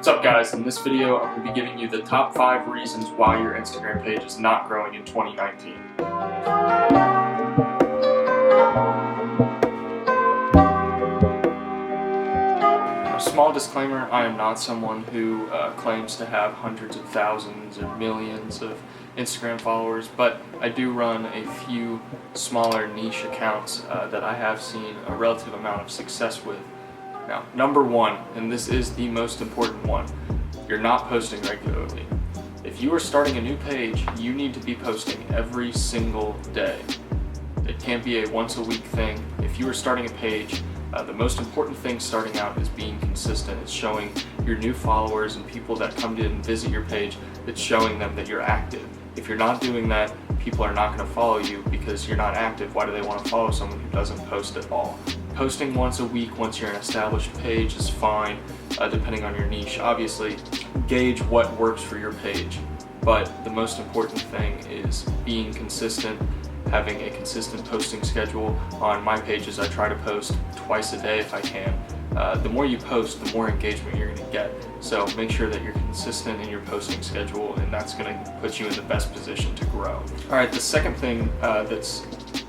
What's up guys, in this video I'm going to be giving you the top 5 reasons why your Instagram page is not growing in 2019. A small disclaimer, I am not someone who claims to have hundreds of thousands or millions of Instagram followers, but I do run a few smaller niche accounts that I have seen a relative amount of success with. Now, number 1, and this is the most important one, you're not posting regularly. If you are starting a new page, you need to be posting every single day. It can't be a once a week thing. If you are starting a page, the most important thing starting out is being consistent. It's showing your new followers and people that come to and visit your page, it's showing them that you're active. If you're not doing that, people are not going to follow you because you're not active. Why do they want to follow someone who doesn't post at all? Posting once a week once you're an established page is fine, depending on your niche. Obviously, gauge what works for your page, but the most important thing is being consistent, having a consistent posting schedule. On my pages, I try to post twice a day if I can. The more you post, the more engagement you're going to get. So make sure that you're consistent in your posting schedule, and that's going to put you in the best position to grow. Alright, the second thing that's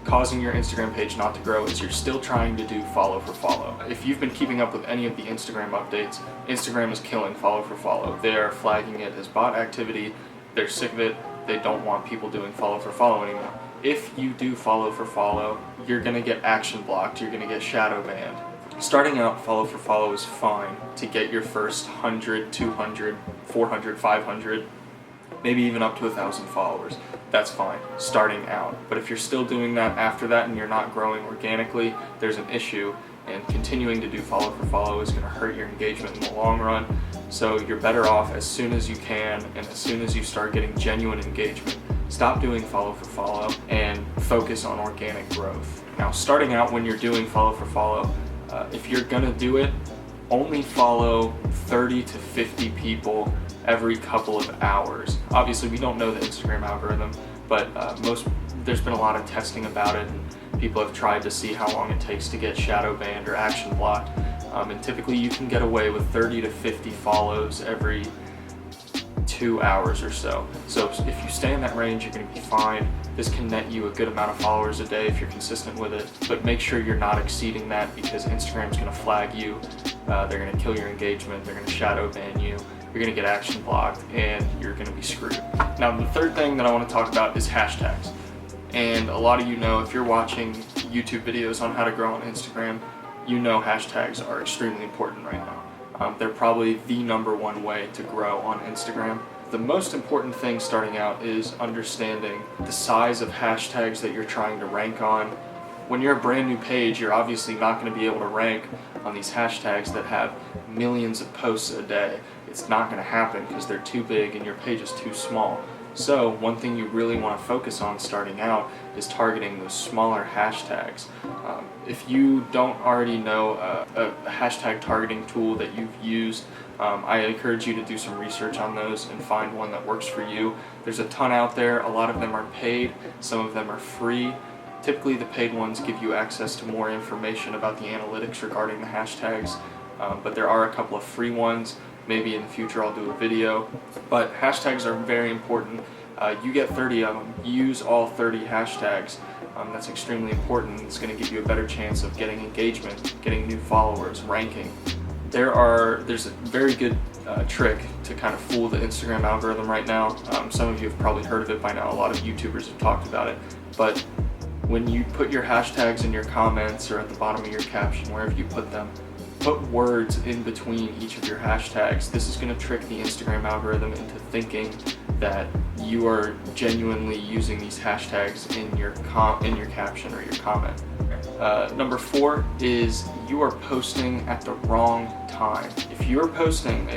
causing your Instagram page not to grow is you're still trying to do follow for follow. If you've been keeping up with any of the Instagram updates, Instagram is killing follow for follow. They are flagging it as bot activity. They're sick of it. They don't want people doing follow for follow anymore. If you do follow for follow, you're going to get action blocked. You're going to get shadow banned. Starting out, follow for follow is fine to get your first 100, 200, 400, 500, maybe even up to 1,000 followers. That's fine, starting out. But if you're still doing that after that and you're not growing organically, there's an issue, and continuing to do follow for follow is going to hurt your engagement in the long run. So you're better off as soon as you can, and as soon as you start getting genuine engagement, stop doing follow for follow and focus on organic growth. Now, starting out when you're doing follow for follow, if you're going to do it, only follow 30 to 50 people every couple of hours. Obviously, we don't know the Instagram algorithm, but there's been a lot of testing about it, and people have tried to see how long it takes to get shadow banned or action blocked. And typically you can get away with 30 to 50 follows every 2 hours or so. So if you stay in that range, you're going to be fine. This can net you a good amount of followers a day if you're consistent with it, but make sure you're not exceeding that, because Instagram's going to flag you. They're going to kill your engagement. They're going to shadow ban you. You're going to get action blocked, and you're going to be screwed. Now, the third thing that I want to talk about is hashtags. And a lot of you know, if you're watching YouTube videos on how to grow on Instagram, you know hashtags are extremely important right now. They're probably the #1 way to grow on Instagram. The most important thing starting out is understanding the size of hashtags that you're trying to rank on. When you're a brand new page, you're obviously not going to be able to rank on these hashtags that have millions of posts a day. It's not going to happen because they're too big and your page is too small. So one thing you really want to focus on starting out is targeting those smaller hashtags. If you don't already know a hashtag targeting tool that you've used, I encourage you to do some research on those and find one that works for you. There's a ton out there. A lot of them are paid, some of them are free. Typically the paid ones give you access to more information about the analytics regarding the hashtags, but there are a couple of free ones. Maybe in the future I'll do a video, but hashtags are very important. You get 30 of them, use all 30 hashtags. That's extremely important. It's going to give you a better chance of getting engagement, getting new followers, ranking. There's a very good trick to kind of fool the Instagram algorithm right now. Some of you have probably heard of it by now. A lot of YouTubers have talked about it, but when you put your hashtags in your comments or at the bottom of your caption, wherever you put them, put words in between each of your hashtags. This is going to trick the Instagram algorithm into thinking that you are genuinely using these hashtags in your caption or your comment. Number 4 is you are posting at the wrong time. If you're posting,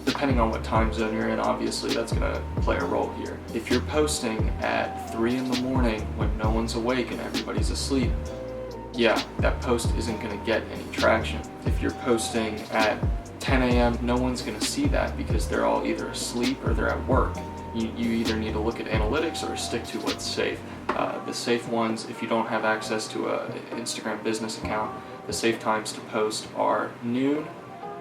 depending on what time zone you're in, obviously that's going to play a role here. If you're posting at 3 in the morning when no one's awake and everybody's asleep, yeah, that post isn't going to get any traction. If you're posting at 10 a.m., no one's going to see that because they're all either asleep or they're at work. You either need to look at analytics or stick to what's safe. The safe ones, if you don't have access to an Instagram business account, the safe times to post are noon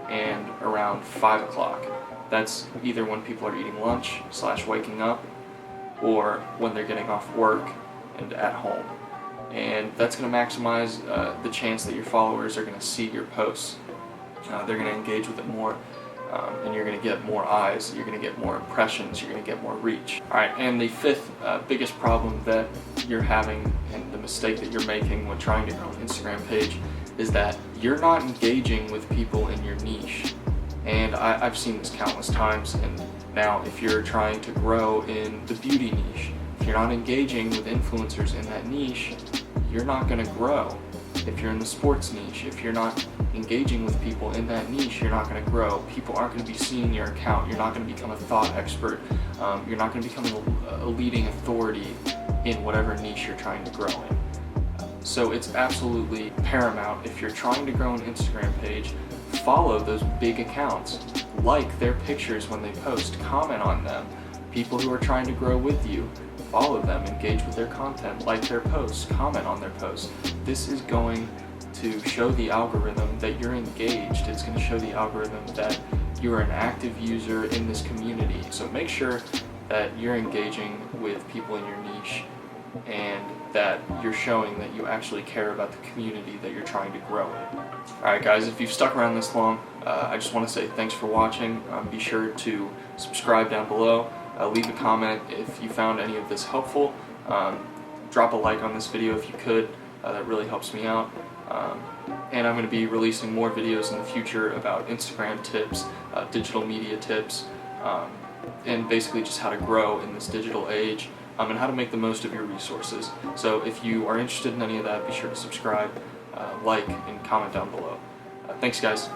and around 5 o'clock. That's either when people are eating lunch / waking up, or when they're getting off work and at home. And that's going to maximize the chance that your followers are going to see your posts. They're going to engage with it more, and you're going to get more eyes, you're going to get more impressions, you're going to get more reach. Alright, and the fifth biggest problem that you're having, and the mistake that you're making when trying to grow an Instagram page, is that you're not engaging with people in your niche. And I've seen this countless times. And now if you're trying to grow in the beauty niche, if you're not engaging with influencers in that niche, you're not going to grow. If you're in the sports niche, if you're not engaging with people in that niche, you're not going to grow. People aren't going to be seeing your account. You're not going to become a thought expert. You're not going to become a leading authority in whatever niche you're trying to grow in. So it's absolutely paramount, if you're trying to grow an Instagram page, follow those big accounts. Like their pictures when they post, comment on them. People who are trying to grow with you, follow them, engage with their content, like their posts, comment on their posts. This is going to show the algorithm that you're engaged. It's going to show the algorithm that you're an active user in this community. So make sure that you're engaging with people in your niche, and that you're showing that you actually care about the community that you're trying to grow in. Alright guys, if you've stuck around this long, I just want to say thanks for watching. Be sure to subscribe down below. Leave a comment if you found any of this helpful. Drop a like on this video if you could. That really helps me out. And I'm going to be releasing more videos in the future about Instagram tips, digital media tips, and basically just how to grow in this digital age, and how to make the most of your resources. So if you are interested in any of that, be sure to subscribe, like, and comment down below. Thanks guys.